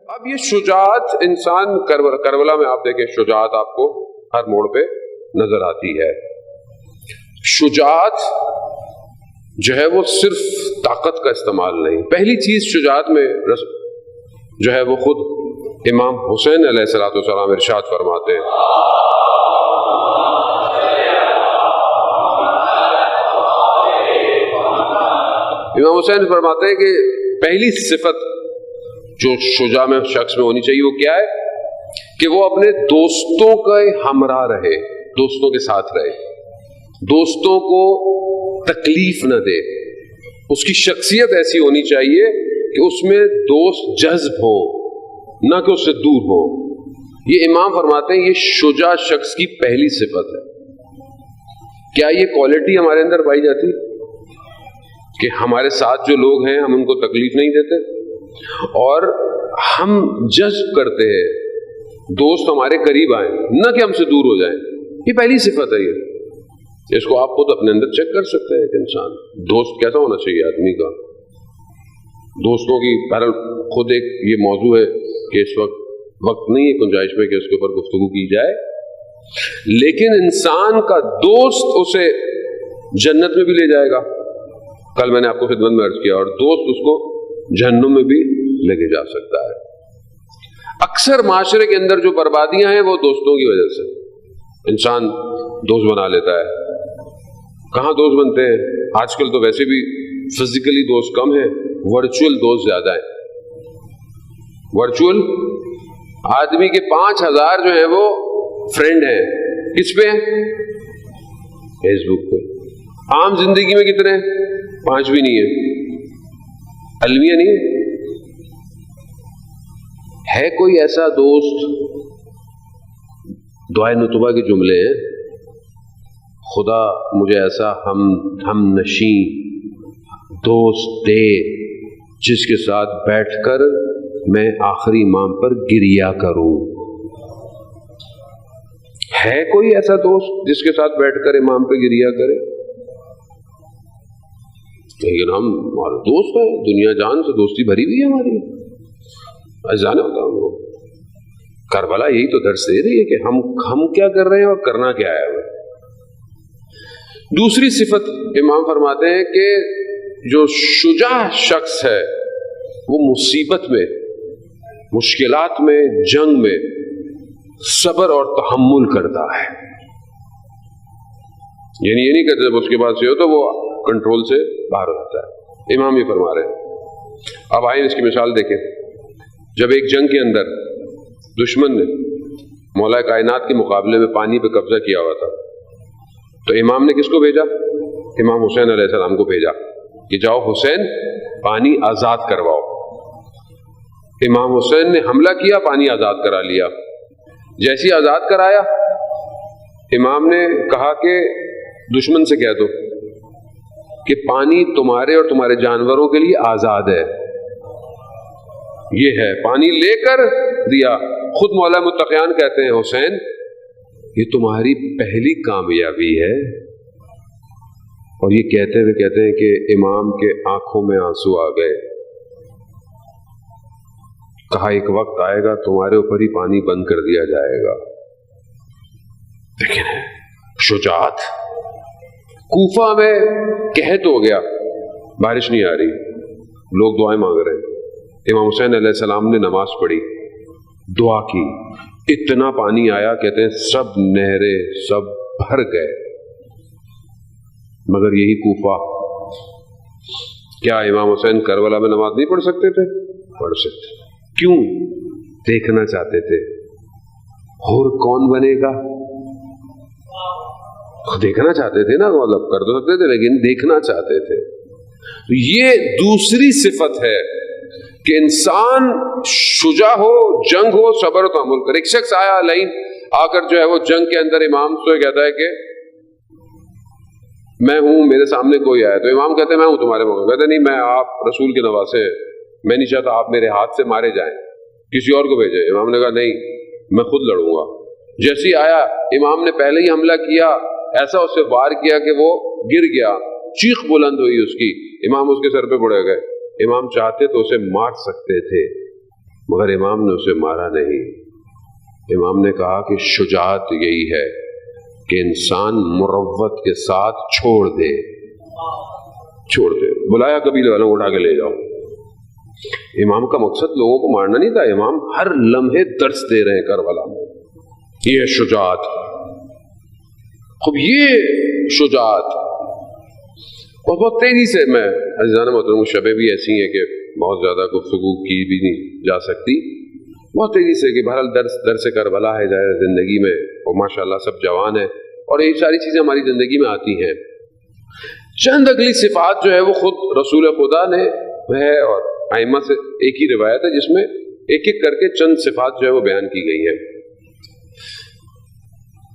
اب یہ شجاعت انسان کربلا میں آپ دیکھیں شجاعت آپ کو ہر موڑ پہ نظر آتی ہے. شجاعت جو ہے وہ صرف طاقت کا استعمال نہیں. پہلی چیز شجاعت میں جو ہے وہ خود امام حسین علیہ الصلوۃ والسلام ارشاد فرماتے ہیں. امام حسین فرماتے ہیں کہ پہلی صفت جو شجاع میں شخص میں ہونی چاہیے وہ کیا ہے کہ وہ اپنے دوستوں کا ہمراہ رہے, دوستوں کے ساتھ رہے, دوستوں کو تکلیف نہ دے. اس کی شخصیت ایسی ہونی چاہیے کہ اس میں دوست جذب ہو نہ کہ اس سے دور ہو. یہ امام فرماتے ہیں یہ شجاع شخص کی پہلی صفت ہے. کیا یہ کوالٹی ہمارے اندر پائی جاتی کہ ہمارے ساتھ جو لوگ ہیں ہم ان کو تکلیف نہیں دیتے اور ہم جذب کرتے ہیں دوست ہمارے قریب آئیں نہ کہ ہم سے دور ہو جائیں؟ یہ پہلی صفت ہے. یہ اس کو آپ خود اپنے اندر چیک کر سکتے ہیں کہ انسان دوست کیسا ہونا چاہیے آدمی کا. دوستوں کی بہرحال خود ایک یہ موضوع ہے کہ اس وقت نہیں ہے گنجائش میں کہ اس کے اوپر گفتگو کی جائے, لیکن انسان کا دوست اسے جنت میں بھی لے جائے گا, کل میں نے آپ کو خدمت میں عرض کیا, اور دوست اس کو جہنم میں بھی لے کے جا سکتا ہے. اکثر معاشرے کے اندر جو بربادیاں ہیں وہ دوستوں کی وجہ سے. انسان دوست بنا لیتا ہے. کہاں دوست بنتے ہیں آج کل؟ تو ویسے بھی فزیکلی دوست کم ہیں, ورچوئل دوست زیادہ ہیں. ورچوئل آدمی کے 5,000 جو ہیں وہ فرینڈ ہیں. کس پہ؟ فیس بک پہ. عام زندگی میں کتنے ہیں؟ 5 بھی نہیں ہے. المیہ نہیں ہے. کوئی ایسا دوست؟ دعائے نطبہ کے جملے ہیں, خدا مجھے ایسا ہم نشیں دوست دے جس کے ساتھ بیٹھ کر میں آخری امام پر گریا کروں. ہے کوئی ایسا دوست جس کے ساتھ بیٹھ کر امام پہ گریا کرے؟ لیکن ہم ہمارے دوست ہیں, دنیا جان سے دوستی بھری ہوئی ہے ہماری. جانا ہوتا ہم لوگ. کربلا یہی تو درس دے رہی ہے کہ ہم کیا کر رہے ہیں اور کرنا کیا ہے ہمیں. دوسری صفت امام فرماتے ہیں کہ جو شجاع شخص ہے وہ مصیبت میں, مشکلات میں, جنگ میں صبر اور تحمل کرتا ہے. یعنی یہ نہیں کہتے جب اس کے بعد سے ہو تو وہ کنٹرول سے باہر ہو جاتا ہے. امام یہ فرما رہے ہیں. اب آئیں اس کی مثال دیکھیں. جب ایک جنگ کے اندر دشمن نے مولا کائنات کے مقابلے میں پانی پہ قبضہ کیا ہوا تھا تو امام نے کس کو بھیجا؟ امام حسین علیہ السلام کو بھیجا کہ جاؤ حسین پانی آزاد کرواؤ. امام حسین نے حملہ کیا, پانی آزاد کرا لیا. جیسی آزاد کرایا امام نے کہا کہ دشمن سے کہہ دو کہ پانی تمہارے اور تمہارے جانوروں کے لیے آزاد ہے. یہ ہے پانی لے کر دیا. خود مولا متقیان کہتے ہیں حسین یہ تمہاری پہلی کامیابی ہے. اور یہ کہتے ہیں کہ امام کے آنکھوں میں آنسو آ گئے. کہا ایک وقت آئے گا تمہارے اوپر ہی پانی بند کر دیا جائے گا. لیکن شجاعت. کوفہ میں قحط ہو گیا, بارش نہیں آ رہی, لوگ دعائیں مانگ رہے ہیں. امام حسین علیہ السلام نے نماز پڑھی, دعا کی, اتنا پانی آیا کہتے ہیں سب نہریں سب بھر گئے. مگر یہی کوفہ, کیا امام حسین کربلا میں نماز نہیں پڑھ سکتے تھے؟ پڑھ سکتے. کیوں؟ دیکھنا چاہتے تھے اور کون بنے گا. دیکھنا چاہتے تھے نا, مطلب کر تو سکتے تھے لیکن دیکھنا چاہتے تھے. یہ دوسری صفت ہے کہ انسان شجاع ہو, جنگ ہو, صبر و تحمل کرے. ایک شخص آیا لائن آ کر جو ہے وہ جنگ کے اندر امام سے کہتا ہے کہ میں ہوں, میرے سامنے کوئی آیا. تو امام کہتے ہیں میں ہوں تمہارے موقع. کہتے نہیں, میں آپ رسول کے نواسے ہیں, میں نہیں چاہتا آپ میرے ہاتھ سے مارے جائیں, کسی اور کو بھیجے. امام نے کہا نہیں, میں خود لڑوں گا. جیسے آیا امام نے پہلے ہی حملہ کیا, ایسا اس سے وار کیا کہ وہ گر گیا, چیخ بلند ہوئی اس کی. امام اس کے سر پہ پڑے گئے. امام چاہتے تو اسے مار سکتے تھے مگر امام نے اسے مارا نہیں. امام نے کہا کہ شجاعت یہی ہے کہ انسان مروت کے ساتھ چھوڑ دے. بلایا قبیلے والوں کو اٹھا کے لے جاؤ. امام کا مقصد لوگوں کو مارنا نہیں تھا. امام ہر لمحے درس دے رہے ہیں کربلا میں. یہ ہے شجاعت. خب یہ شجاعت. اور بہت تیزی سے میں عزیزان محترم شبیں بھی ایسی ہیں کہ بہت زیادہ گفتگو کی بھی نہیں جا سکتی. بہت تیزی سے کہ بہرحال درس کربلا ہے زندگی میں, اور ماشاءاللہ سب جوان ہیں اور یہ ساری چیزیں ہماری زندگی میں آتی ہیں. چند اگلی صفات جو ہے وہ خود رسول خدا نے ہے, اور ائمہ سے ایک ہی روایت ہے جس میں ایک ایک کر کے چند صفات جو ہے وہ بیان کی گئی ہیں.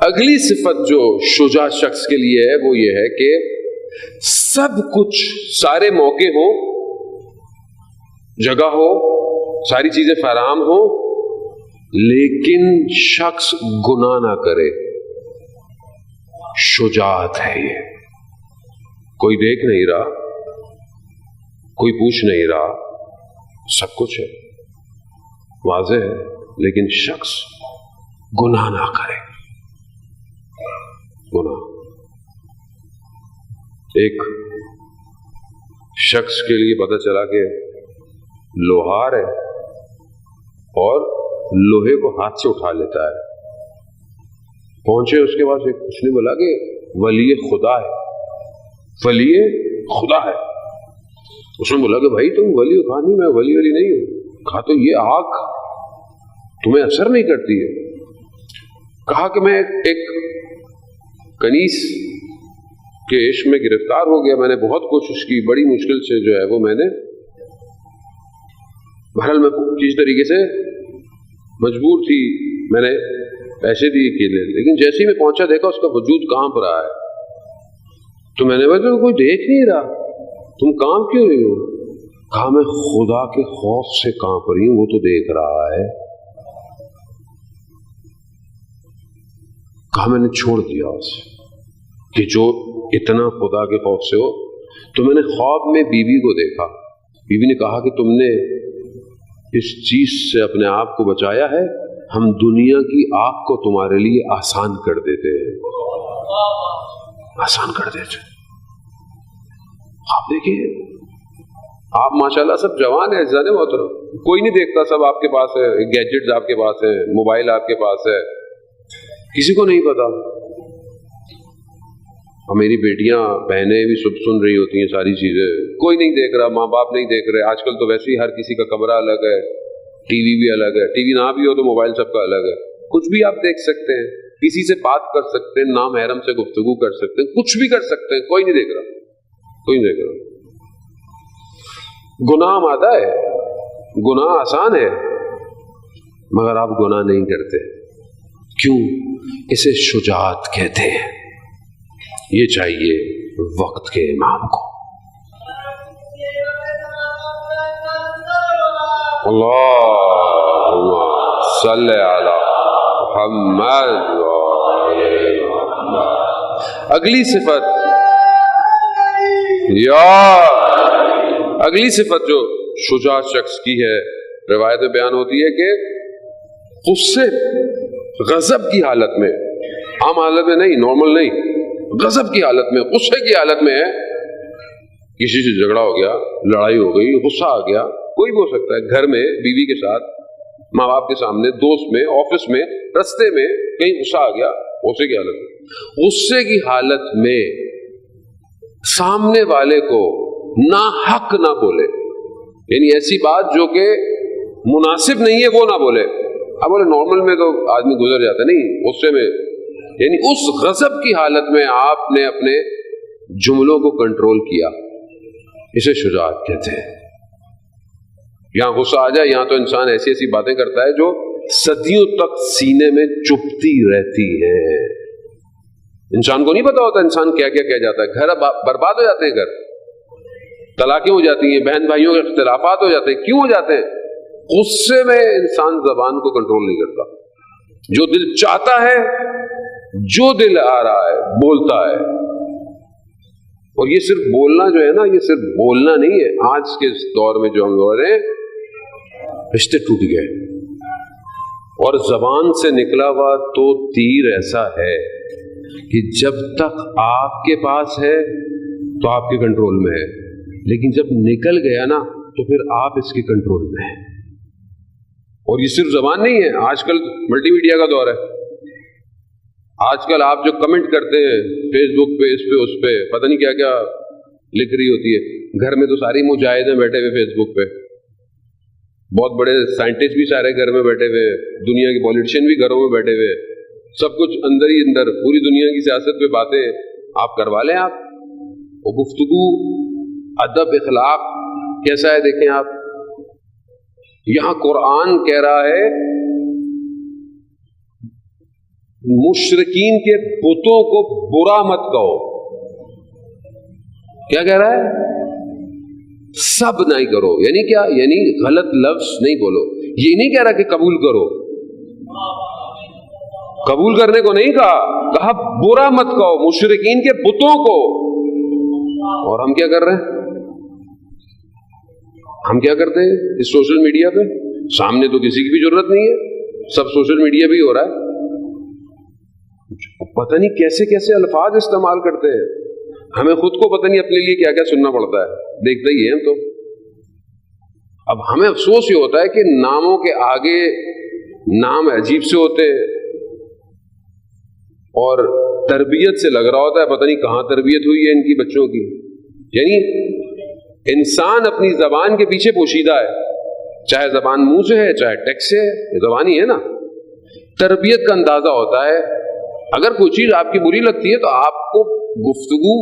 اگلی صفت جو شجاع شخص کے لیے ہے وہ یہ ہے کہ سب کچھ, سارے موقع ہو, جگہ ہو, ساری چیزیں فراہم ہو, لیکن شخص گناہ نہ کرے. شجاعت ہے یہ. کوئی دیکھ نہیں رہا, کوئی پوچھ نہیں رہا, سب کچھ ہے, واضح ہے, لیکن شخص گناہ نہ کرے. گناہ. ایک شخص کے لیے پتہ چلا کہ لوہار ہے اور لوہے کو ہاتھ سے اٹھا لیتا ہے. پہنچے اس کے پاس, اس نے بولا کہ ولی خدا ہے, ولی خدا ہے. اس نے بولا کہ بھائی تم ولی ہو. کہا نہیں, میں ولی نہیں ہوں. کہا تو یہ آگ تمہیں اثر نہیں کرتی ہے. کہا کہ میں ایک کنیز کے عشق میں گرفتار ہو گیا, میں نے بہت کوشش کی, بڑی مشکل سے جو ہے وہ میں نے, بہرحال میں کسی طریقے سے مجبور تھی, میں نے پیسے دیے کے لیے, لیکن جیسے ہی میں پہنچا دیکھا اس کا وجود کانپ رہا ہے. تو میں نے بولا کوئی دیکھ نہیں رہا, تم کانپ کیوں رہی ہو؟ کہا میں خدا کے خوف سے کانپ رہی ہوں, وہ تو دیکھ رہا ہے. کہا میں نے چھوڑ دیا اسے کہ جو اتنا خدا کے خوف سے ہو. تو میں نے خواب میں بیوی کو دیکھا. بیوی نے کہا کہ تم نے اس چیز سے اپنے آپ کو بچایا ہے, ہم دنیا کی آگ کو تمہارے لیے آسان کر دیتے ہیں, آسان کر دیتے. آپ دیکھیے, آپ ماشاءاللہ سب جوان ہیں عزیزان محترم, کوئی نہیں دیکھتا, سب آپ کے پاس ہے, گیجٹس آپ کے پاس ہے, موبائل آپ کے پاس ہے, کسی کو نہیں پتا. اور میری بیٹیاں بہنیں بھی سب سن رہی ہوتی ہیں ساری چیزیں, کوئی نہیں دیکھ رہا, ماں باپ نہیں دیکھ رہے. آج کل تو ویسے ہی ہر کسی کا کمرہ الگ ہے, ٹی وی بھی الگ ہے, ٹی وی نہ بھی ہو تو موبائل سب کا الگ ہے. کچھ بھی آپ دیکھ سکتے ہیں, کسی سے بات کر سکتے ہیں, نامحرم سے گفتگو کر سکتے ہیں, کچھ بھی کر سکتے ہیں, کوئی نہیں دیکھ رہا, کوئی نہیں دیکھ رہا. گناہ مادہ ہے, گناہ آسان ہے, مگر آپ گناہ نہیں کرتے. کیوں؟ اسے شجاعت کہتے ہیں. یہ چاہیے وقت کے امام کو. اللہم صلی علی محمد. اگلی صفت اگلی صفت جو شجاع شخص کی ہے, روایت میں بیان ہوتی ہے کہ غصے, غضب کی حالت میں, عام حالت میں نہیں, نارمل نہیں, غضب کی حالت میں, غصے کی حالت میں ہے, کسی سے جھگڑا ہو گیا, لڑائی ہو گئی, غصہ آ گیا, کوئی بھی ہو سکتا ہے, گھر میں بیوی کے ساتھ, ماں باپ کے سامنے, دوست میں, آفس میں, رستے میں, کہیں غصہ آ گیا, غصے کی حالت میں. غصے کی حالت میں سامنے والے کو ناحق نہ بولے, یعنی ایسی بات جو کہ مناسب نہیں ہے وہ نہ بولے. اب بولے نارمل میں تو آدمی گزر جاتا, نہیں, غصے میں, یعنی اس غضب کی حالت میں آپ نے اپنے جملوں کو کنٹرول کیا, اسے شجاعت کہتے ہیں. یہاں غصہ آ جائے, یہاں تو انسان ایسی ایسی باتیں کرتا ہے جو صدیوں تک سینے میں چپتی رہتی ہیں. انسان کو نہیں پتا ہوتا انسان کیا کیا کہہ جاتا ہے. گھر برباد ہو جاتے ہیں, گھر طلاقیں ہو جاتی ہیں, بہن بھائیوں کے اختلافات ہو جاتے ہیں. کیوں ہو جاتے ہیں؟ غصے میں انسان زبان کو کنٹرول نہیں کرتا. جو دل چاہتا ہے, جو دل آ رہا ہے بولتا ہے. اور یہ صرف بولنا جو ہے نا, یہ صرف بولنا نہیں ہے. آج کے اس دور میں جو ہم ہو رہے ہیں, رشتے ٹوٹ گئے. اور زبان سے نکلا ہوا تو تیر ایسا ہے کہ جب تک آپ کے پاس ہے تو آپ کے کنٹرول میں ہے، لیکن جب نکل گیا نا تو پھر آپ اس کے کنٹرول میں ہیں. اور یہ صرف زبان نہیں ہے، آج کل ملٹی میڈیا کا دور ہے. آج کل آپ جو کمنٹ کرتے ہیں فیس بک پہ، اس پہ اس پہ، پتہ نہیں کیا کیا لکھ رہی ہوتی ہے. گھر میں تو ساری مجاہدیں بیٹھے ہوئے فیس بک پہ، بہت بڑے سائنٹسٹ بھی سارے گھر میں بیٹھے ہوئے، دنیا کے پولیٹیشین بھی گھروں میں بیٹھے ہوئے، سب کچھ اندر ہی اندر، پوری دنیا کی سیاست پہ باتیں آپ کروا لیں. آپ وہ گفتگو، ادب، اخلاق کیسا ہے دیکھیں آپ. یہاں قرآن کہہ رہا ہے مشرکین کے بتوں کو برا مت کہو. کیا کہہ رہا ہے؟ سب نہیں کرو. یعنی کیا؟ یعنی غلط لفظ نہیں بولو. یہ نہیں کہہ رہا کہ قبول کرو، قبول کرنے کو نہیں کہا برا مت کہو مشرکین کے بتوں کو. اور ہم کیا کر رہے ہیں؟ ہم کیا کرتے ہیں اس سوشل میڈیا پہ؟ سامنے تو کسی کی بھی ضرورت نہیں ہے، سب سوشل میڈیا پہ ہی ہو رہا ہے. پتہ نہیں کیسے کیسے الفاظ استعمال کرتے ہیں، ہمیں خود کو پتہ نہیں اپنے لیے کیا کیا سننا پڑتا ہے. دیکھتے ہی ہیں تو اب ہمیں افسوس یہ ہوتا ہے کہ ناموں کے آگے نام عجیب سے ہوتے ہیں اور تربیت سے لگ رہا ہوتا ہے پتہ نہیں کہاں تربیت ہوئی ہے ان کی بچوں کی. یعنی انسان اپنی زبان کے پیچھے پوشیدہ ہے، چاہے زبان منہ سے ہے چاہے ٹیکسٹ سے ہے، یہ زبان ہی ہے نا. تربیت کا اندازہ ہوتا ہے. اگر کوئی چیز آپ کی بری لگتی ہے تو آپ کو گفتگو،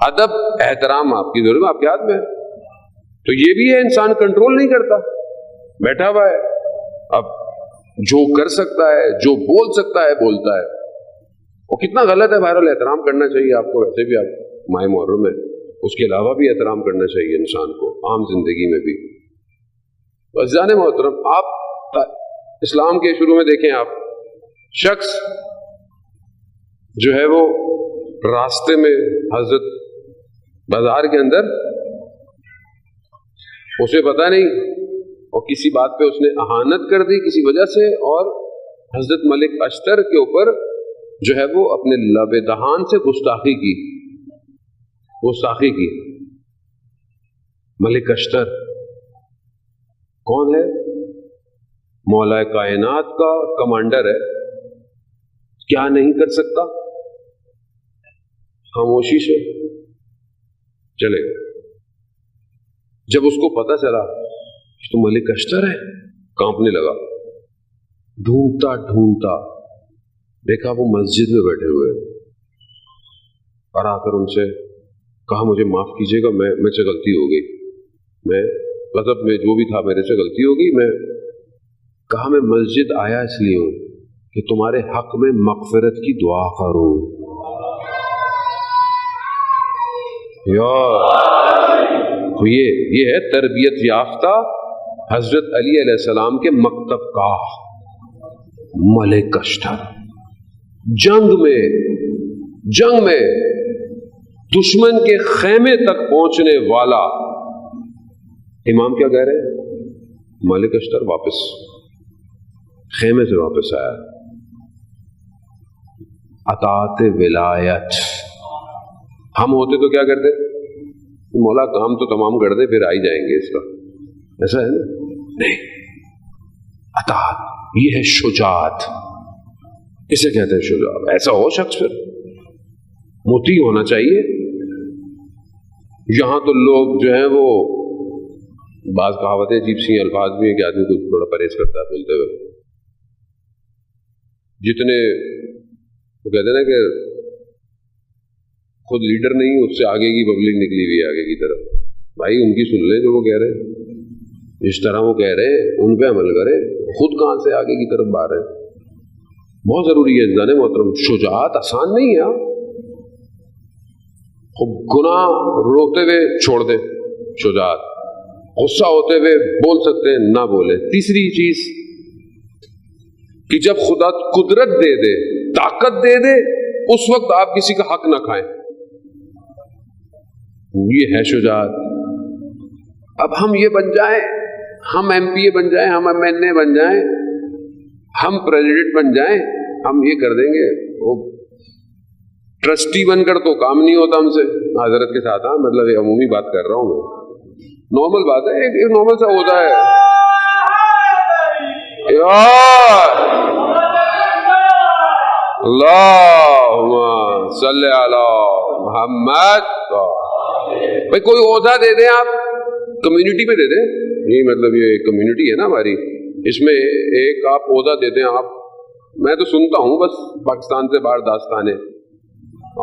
ادب، احترام آپ کی ضرورت آپ کے ہاتھ میں ہے. تو یہ بھی ہے انسان کنٹرول نہیں کرتا، بیٹھا ہوا ہے. اب جو کر سکتا ہے، جو بول سکتا ہے بولتا ہے. وہ کتنا غلط ہے. بہرحال احترام کرنا چاہیے آپ کو، ویسے بھی آپ ماہ محرم ہے، اس کے علاوہ بھی احترام کرنا چاہیے انسان کو عام زندگی میں بھی. عزیزان محترم، آپ اسلام کے شروع میں دیکھیں، آپ شخص جو ہے وہ راستے میں حضرت بازار کے اندر، اسے پتہ نہیں اور کسی بات پہ اس نے اہانت کر دی کسی وجہ سے، اور حضرت ملک اشتر کے اوپر جو ہے وہ اپنے لب دہان سے گستاخی کی. ملک اشتر کون ہے؟ مولا کائنات کا کمانڈر ہے. کیا نہیں کر سکتا؟ خاموشی سے چلے گئے. جب اس کو پتا چلا تو ملک اشتر ہے، کانپنے لگا. ڈھونڈتا دیکھا وہ مسجد میں بیٹھے ہوئے، اور آ کر ان سے کہا مجھے معاف کیجیے گا، میں سے غلطی ہو گئی، میں غضب میں جو بھی تھا میرے سے غلطی ہو گئی. میں کہا میں مسجد آیا اس لیے ہوں کہ تمہارے حق میں مغفرت کی دعا کروں. تو یہ ہے تربیت یافتہ حضرت علی علیہ السلام کے مکتب کا ملک اشتر. جنگ میں دشمن کے خیمے تک پہنچنے والا امام کیا کہہ رہے ہیں؟ ملک اشتر واپس خیمے سے واپس آیا. اطاعت ولایت. ہم ہوتے تو کیا کرتے؟ مولا کام تو تمام کر دے پھر آ ہی جائیں گے اس کا، ایسا ہے نا؟ نہیں، اطاعت یہ ہے شجاعت، اسے کہتے ہیں شجاعت. ایسا ہو شخص پھر مطیع ہونا چاہیے. یہاں تو لوگ جو ہیں وہ بعض کہاوتیں عجیب سی الفاظ بھی ہیں کہ آدمی کو تھوڑا پرہیز کرتا ہے بولتے ہوئے. جتنے وہ کہتے ہیں نا کہ خود لیڈر نہیں، اس سے آگے کی پبلک نکلی ہوئی ہے آگے کی طرف. بھائی ان کی سن لیں جو وہ کہہ رہے ہیں، جس طرح وہ کہہ رہے ہیں ان پہ عمل کریں، خود کہاں سے آگے کی طرف باہر ہے. بہت ضروری ہے عزیزان محترم. شجاعت آسان نہیں ہے. خب گناہ روتے ہوئے چھوڑ دیں شجاعت، غصہ ہوتے ہوئے بول سکتے ہیں نہ بولیں. تیسری چیز کہ جب خدا قدرت دے دے، طاقت دے دے، اس وقت آپ کسی کا حق نہ کھائیں. یہ ہے شجاعت. اب ہم یہ بن جائیں ہم ایم پی اے بن جائیں, ہم ایم این اے بن جائیں, ہم پریزیڈنٹ بن جائیں, ہم یہ کر دیں گے. وہ ٹرسٹی بن کر تو کام نہیں ہوتا ہم سے, حضرت کے ساتھ. ہاں مطلب یہ عمومی بات کر رہا ہوں میں, نارمل بات ہے, ایک نارمل سا ہوتا ہے یار. اللہم صلی علی محمد. بھائی کوئی عہدہ دے دیں آپ, کمیونٹی میں دے دیں, یہ مطلب یہ کمیونٹی ہے نا ہماری, اس میں ایک آپ عہدہ دے دیں آپ. میں تو سنتا ہوں بس پاکستان سے باہر داستانیں,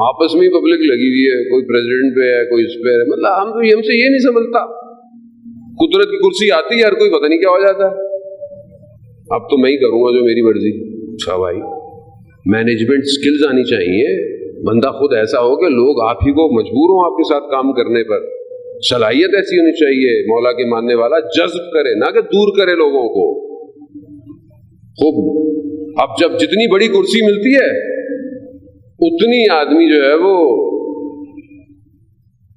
آپس میں ہی پبلک لگی ہوئی ہے, کوئی پریزیڈنٹ پہ ہے, کوئی اس پہ ہے. مطلب ہم سے یہ نہیں سمجھتا, قدرت کی کرسی آتی ہے, ہر کوئی پتہ نہیں کیا ہو جاتا ہے. اب تو میں ہی کروں گا جو میری مرضی. اچھا بھائی, مینجمنٹ سکلز آنی چاہیے. بندہ خود ایسا ہو کہ لوگ آپ ہی کو مجبور ہوں آپ کے ساتھ کام کرنے پر. صلاحیت ایسی ہونی چاہیے, مولا کے ماننے والا جذب کرے, نہ کہ دور کرے لوگوں کو. خوب اب جب جتنی بڑی کرسی ملتی ہے اتنی آدمی جو ہے وہ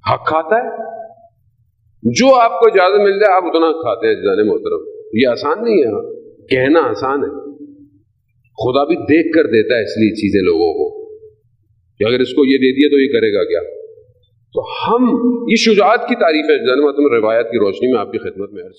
حق کھاتا ہے. جو آپ کو اجازت مل جائے آپ اتنا کھاتے ہیں. جانے محترم, یہ آسان نہیں ہے, کہنا آسان ہے, خدا بھی دیکھ کر دیتا ہے اس لیے چیزیں لوگوں کو کہ اگر اس کو یہ دے دیا تو یہ کرے گا کیا. تو ہم یہ شجاعت کی تعریف ہے جانے محترم, روایت کی روشنی میں آپ کی خدمت میں عرض